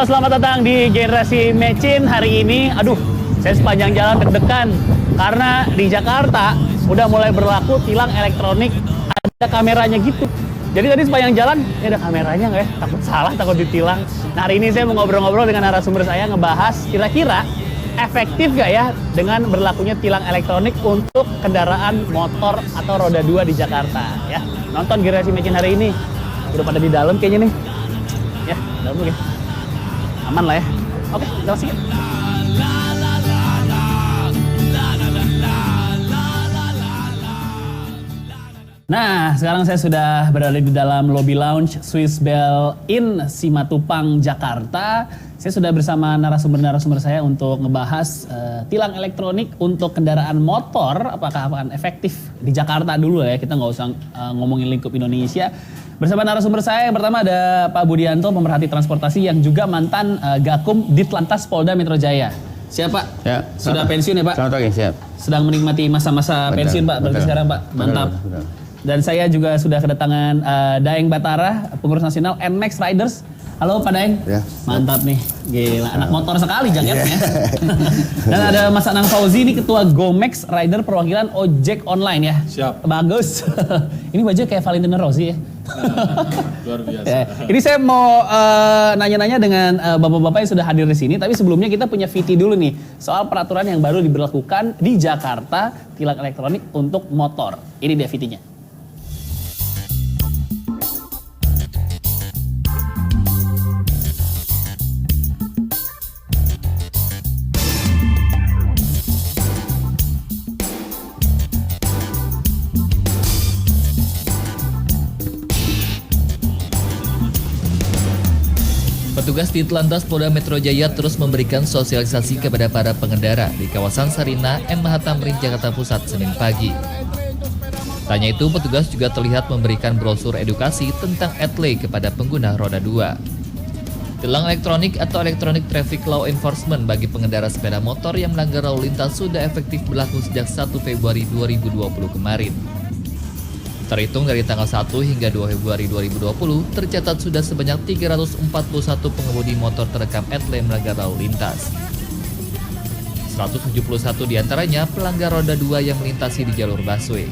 Halo, selamat datang di Generasi Mecin. Hari ini, saya sepanjang jalan deg-degan karena di Jakarta udah mulai berlaku tilang elektronik, ada kameranya gitu. Jadi tadi sepanjang jalan, ini ada kameranya nggak ya? Takut salah, takut ditilang. Nah, hari ini saya mau ngobrol-ngobrol dengan narasumber saya, ngebahas kira-kira efektif nggak ya dengan berlakunya tilang elektronik untuk kendaraan motor atau roda 2 di Jakarta. Ya, nonton Generasi Mecin hari ini. Udah pada di dalam kayaknya nih. Ya, dalam dulu ya. Aman lah ya. Oke, kita masuk ya. Nah, sekarang saya sudah berada di dalam lobby lounge Swiss Bell Inn Simatupang, Jakarta. Saya sudah bersama narasumber-narasumber saya untuk ngebahas tilang elektronik untuk kendaraan motor. Apakah akan efektif di Jakarta dulu ya, kita nggak usah ngomongin lingkup Indonesia. Bersama narasumber saya yang pertama ada Pak Budianto, pemerhati transportasi yang juga mantan Gakum Ditlantas Polda Metro Jaya. Siap Pak? Ya. Sudah pensiun ya Pak? Selamat pagi, siap. Sedang menikmati masa-masa pensiun Pak, berarti sekarang Pak. Mantap. Betul. Dan saya juga sudah kedatangan Daeng Batara, pengurus nasional NMAX Riders. Halo Pak Daeng. Ya. Mantap nih, gila anak motor sekali jaketnya. Dan ada Mas Anang Fauzi, ini ketua Gomex Rider perwakilan ojek online ya. Siap. Bagus. Ini wajah kayak Valentino Rossi ya. Luar biasa. Ya. Ini saya mau nanya-nanya dengan bapak-bapak yang sudah hadir di sini. Tapi sebelumnya kita punya VT dulu nih soal peraturan yang baru diberlakukan di Jakarta, tilang elektronik untuk motor. Ini dia VT-nya. Petugas Ditlantas Polda Metro Jaya terus memberikan sosialisasi kepada para pengendara di kawasan Sarina, M. Tamrin, Jakarta Pusat, Senin pagi. Tanya itu, petugas juga terlihat memberikan brosur edukasi tentang ETLE kepada pengguna roda 2. Tilang elektronik atau Electronic Traffic Law Enforcement bagi pengendara sepeda motor yang melanggar lalu lintas sudah efektif berlaku sejak 1 Februari 2020 kemarin. Terhitung dari tanggal 1 hingga 2 Februari 2020, tercatat sudah sebanyak 341 pengemudi motor terekam ETLE melanggar lalu lintas. 171 diantaranya pelanggar roda 2 yang melintasi di jalur busway.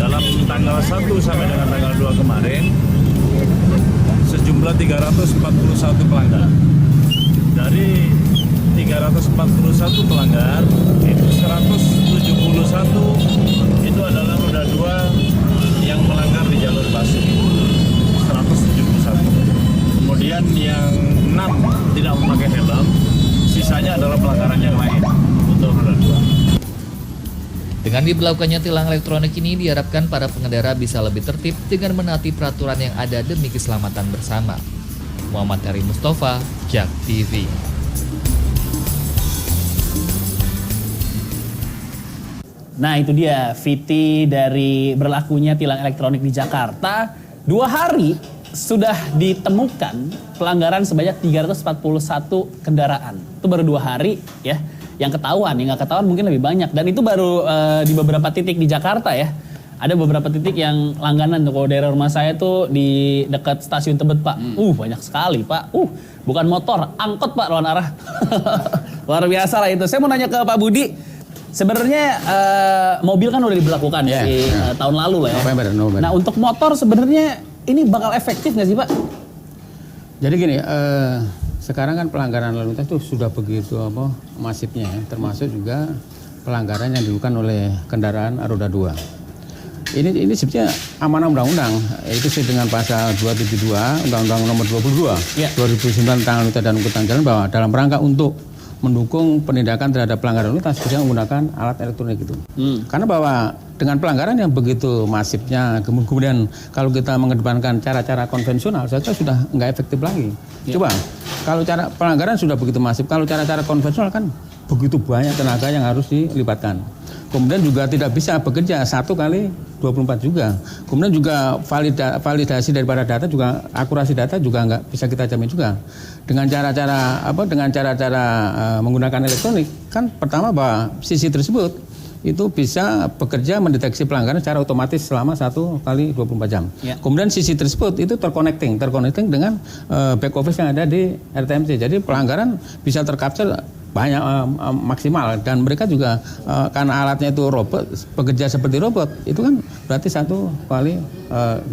Dalam tanggal 1 sampai dengan tanggal 2 kemarin, sejumlah 341 pelanggar. Dari 341 pelanggar, itu 171 itu adalah roda 2 yang melanggar di jalur busway. 171. Kemudian yang 6 tidak memakai helm, sisanya adalah pelanggaran yang lain untuk roda 2. Dengan diberlakukannya tilang elektronik ini diharapkan para pengendara bisa lebih tertib dengan menaati peraturan yang ada demi keselamatan bersama. Muhammad Eri Mustafa, JAK TV. Nah itu dia VT dari berlakunya tilang elektronik di Jakarta. 2 hari sudah ditemukan pelanggaran sebanyak 341 kendaraan. Itu baru 2 hari ya. Yang ketahuan, yang nggak ketahuan mungkin lebih banyak. Dan itu baru di beberapa titik di Jakarta ya. Ada beberapa titik yang langganan. Kalau daerah rumah saya tuh di dekat stasiun Tebet Pak. Banyak sekali Pak. Bukan motor, angkot Pak lawan arah. Luar biasa lah itu. Saya mau nanya ke Pak Budi. Sebenarnya mobil kan udah diberlakukan tahun lalu lah ya. November. Nah untuk motor sebenarnya ini bakal efektif nggak sih Pak? Jadi gini, sekarang kan pelanggaran lalu lintas itu sudah begitu masifnya ya, termasuk juga pelanggaran yang dilakukan oleh kendaraan roda 2. Ini sebetulnya amanah undang-undang, itu sesuai dengan pasal 272 Undang-Undang Nomor 22 2009 tentang lalu lintas dan angkutan jalan, bahwa dalam rangka untuk mendukung penindakan terhadap pelanggaran lalu lintas bisa menggunakan alat elektronik itu. Karena bahwa dengan pelanggaran yang begitu masifnya, kemudian kalau kita mengedepankan cara-cara konvensional, saya kira sudah nggak efektif lagi. Coba, kalau cara pelanggaran sudah begitu masif, kalau cara-cara konvensional kan begitu banyak tenaga yang harus dilibatkan. Kemudian juga tidak bisa bekerja 1 kali 24 juga. Kemudian juga validasi daripada data juga, akurasi data juga nggak bisa kita jamin juga. Dengan cara-cara menggunakan elektronik, kan pertama bahwa sisi tersebut itu bisa bekerja mendeteksi pelanggaran secara otomatis selama 1 kali 24 jam. Ya. Kemudian sisi tersebut itu terconnecting dengan back office yang ada di RTMC. Jadi pelanggaran bisa tercapture banyak maksimal, dan mereka juga karena alatnya itu robot, bekerja seperti robot, itu kan berarti 1 kali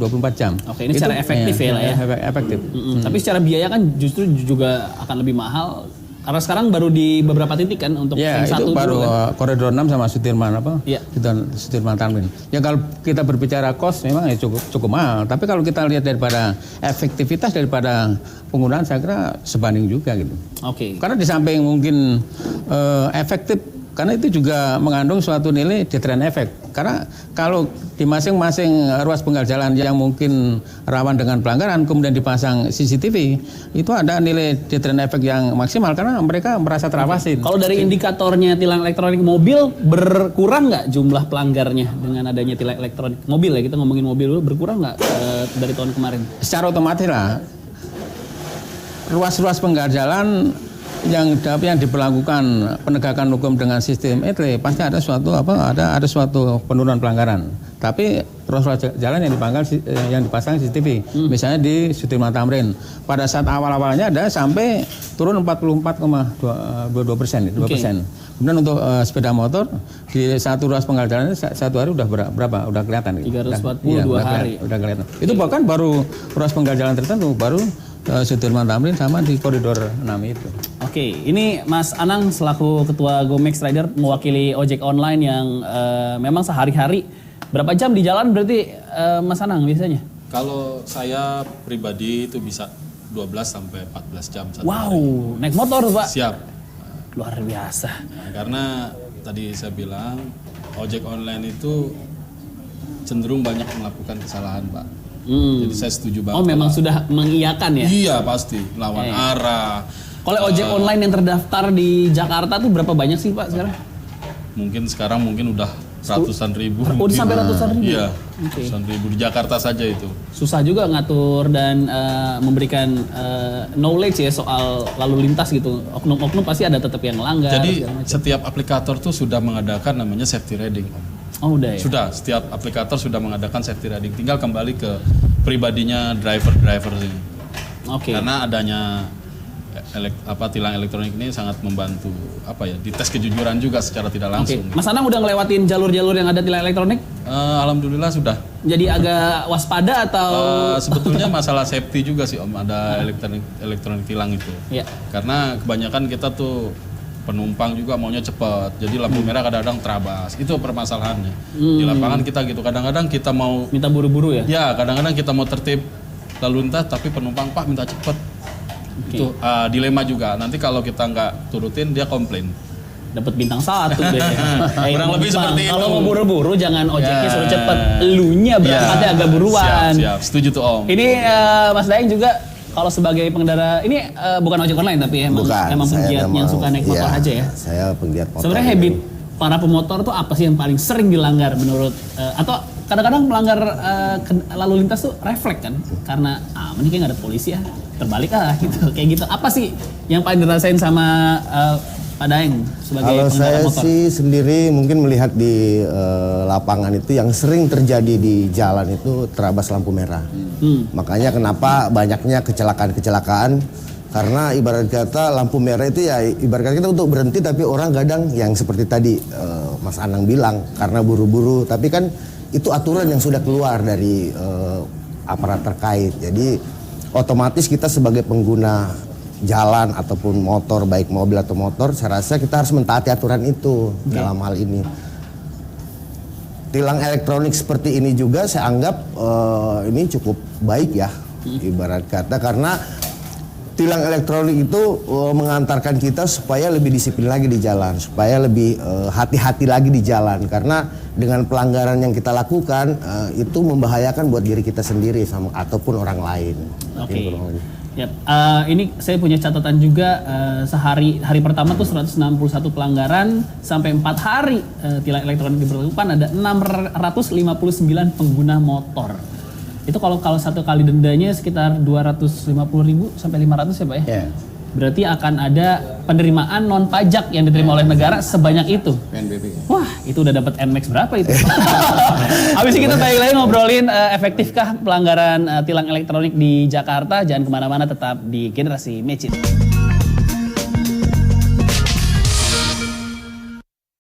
24 jam. Oke, ini secara efektif ya lah ya. Efektif. Tapi secara biaya kan justru juga akan lebih mahal. Karena sekarang baru di beberapa titik kan untuk Ya, yang itu 1 baru dulu kan. koridor 6 sama Sudirman Iya. Sudirman Tamrin. Ya kalau kita berbicara cost memang ya cukup mahal, tapi kalau kita lihat daripada efektivitas daripada penggunaan, saya kira sebanding juga gitu. Oke. Karena di samping mungkin efektif, karena itu juga mengandung suatu nilai deterrent effect. Karena kalau di masing-masing ruas penggal jalan yang mungkin rawan dengan pelanggaran kemudian dipasang CCTV, itu ada nilai deterrent effect yang maksimal karena mereka merasa terawasi. Kalau dari indikatornya tilang elektronik mobil, berkurang nggak jumlah pelanggarnya dengan adanya tilang elektronik mobil ya? Kita ngomongin mobil dulu, berkurang nggak dari tahun kemarin? Secara otomatis lah, ruas-ruas penggal jalan yang diperlakukan penegakan hukum dengan sistem ETLE pasti ada suatu penurunan pelanggaran. Tapi ruas-ruas jalan yang dipasang CCTV, misalnya di Sudirman Tamrin, pada saat awal-awalnya ada sampai turun 44,22%. Kemudian untuk sepeda motor di satu ruas penggal jalan satu hari udah berapa? Udah kelihatan. 342 hari. Udah kelihatan. Itu bahkan baru ruas penggal jalan tertentu, baru Sudirman Tamrin sama di koridor 6 itu. Oke, ini Mas Anang selaku Ketua Gomex Rider mewakili ojek online yang memang sehari-hari berapa jam di jalan berarti Mas Anang biasanya? Kalau saya pribadi itu bisa 12 sampai 14 jam satu Wow, hari. naik motor tuh Pak? Siap. Luar biasa. Nah, karena tadi saya bilang ojek online itu cenderung banyak melakukan kesalahan, Pak. Jadi saya setuju banget. Oh, memang Pak. sudah mengiyakan ya? Iya pasti, lawan arah. Kalau ojek online yang terdaftar di Jakarta tuh berapa banyak sih Pak sekarang? Mungkin sekarang udah ratusan ribu. Oh, mungkin. sampai ratusan ribu? Iya, Oke. ratusan ribu di Jakarta saja itu. Susah juga ngatur dan memberikan knowledge ya soal lalu lintas gitu. Oknum-oknum pasti ada tetap yang melanggar. Jadi segala macam. setiap aplikator tuh sudah mengadakan namanya safety riding. Oh udah ya? Sudah, setiap aplikator sudah mengadakan safety riding. Tinggal kembali ke pribadinya driver ini. Oke. Karena adanya tilang elektronik ini sangat membantu dites kejujuran juga secara tidak Oke. langsung. Mas Anang udah ngelewatin jalur-jalur yang ada tilang elektronik? Alhamdulillah sudah. Jadi agak waspada atau? Sebetulnya masalah safety juga sih Om, ada elektronik tilang itu. Ya. Karena kebanyakan kita tuh penumpang juga maunya cepat, jadi lampu merah kadang-kadang terabas. Itu permasalahannya. Di lapangan kita gitu, kadang-kadang kita mau Minta buru-buru ya? ya, kadang-kadang kita mau tertib lalu lintas tapi penumpang Pak minta cepat. Itu dilema juga. Nanti kalau kita nggak turutin dia komplain. Dapat bintang 1 deh. Kurang lebih seperti itu. Kalau mau buru-buru jangan ojeknya suruh cepet, elunya berangkatnya agak buruan. Siap, setuju tuh Om. Ini Mas Daeng juga kalau sebagai pengendara ini bukan ojek online tapi emang penggiat yang suka naik motor aja ya. Saya penggiat motor. Sebenarnya habit para pemotor tuh apa sih yang paling sering dilanggar menurut atau kadang-kadang melanggar lalu lintas tuh refleks kan karena ini kayak nggak ada polisi ya, terbalik gitu kayak gitu. Apa sih yang paling dirasain sama Pak Daeng sebagai Kalau pengendara saya motor? sih sendiri mungkin melihat di lapangan itu yang sering terjadi di jalan itu terabas lampu merah. Makanya kenapa banyaknya kecelakaan-kecelakaan, karena ibarat kata lampu merah itu ya ibarat kata kita untuk berhenti, tapi orang kadang yang seperti tadi Mas Anang bilang karena buru-buru, tapi kan itu aturan yang sudah keluar dari aparat terkait. Jadi otomatis kita sebagai pengguna jalan ataupun motor, baik mobil atau motor, saya rasa kita harus mentaati aturan itu dalam hal ini. Tilang elektronik seperti ini juga saya anggap ini cukup baik ya, ibarat kata, karena tilang elektronik itu mengantarkan kita supaya lebih disiplin lagi di jalan, supaya lebih hati-hati lagi di jalan, karena dengan pelanggaran yang kita lakukan itu membahayakan buat diri kita sendiri sama ataupun orang lain. Oke. Yap. Ini saya punya catatan juga hari pertama tuh 161 pelanggaran sampai 4 hari tilang elektronik diberlakukan ada 659 pengguna motor. Itu kalau satu kali dendanya sekitar 250.000 sampai 500 ya Pak ya? Ya. berarti akan ada penerimaan non pajak yang diterima oleh negara sebanyak itu. PNBP. Wah, itu udah dapat NMAX berapa itu? Habis ini kita balik lagi ngobrolin efektifkah pelanggaran tilang elektronik di Jakarta. Jangan kemana-mana, tetap di Generasi Mecin.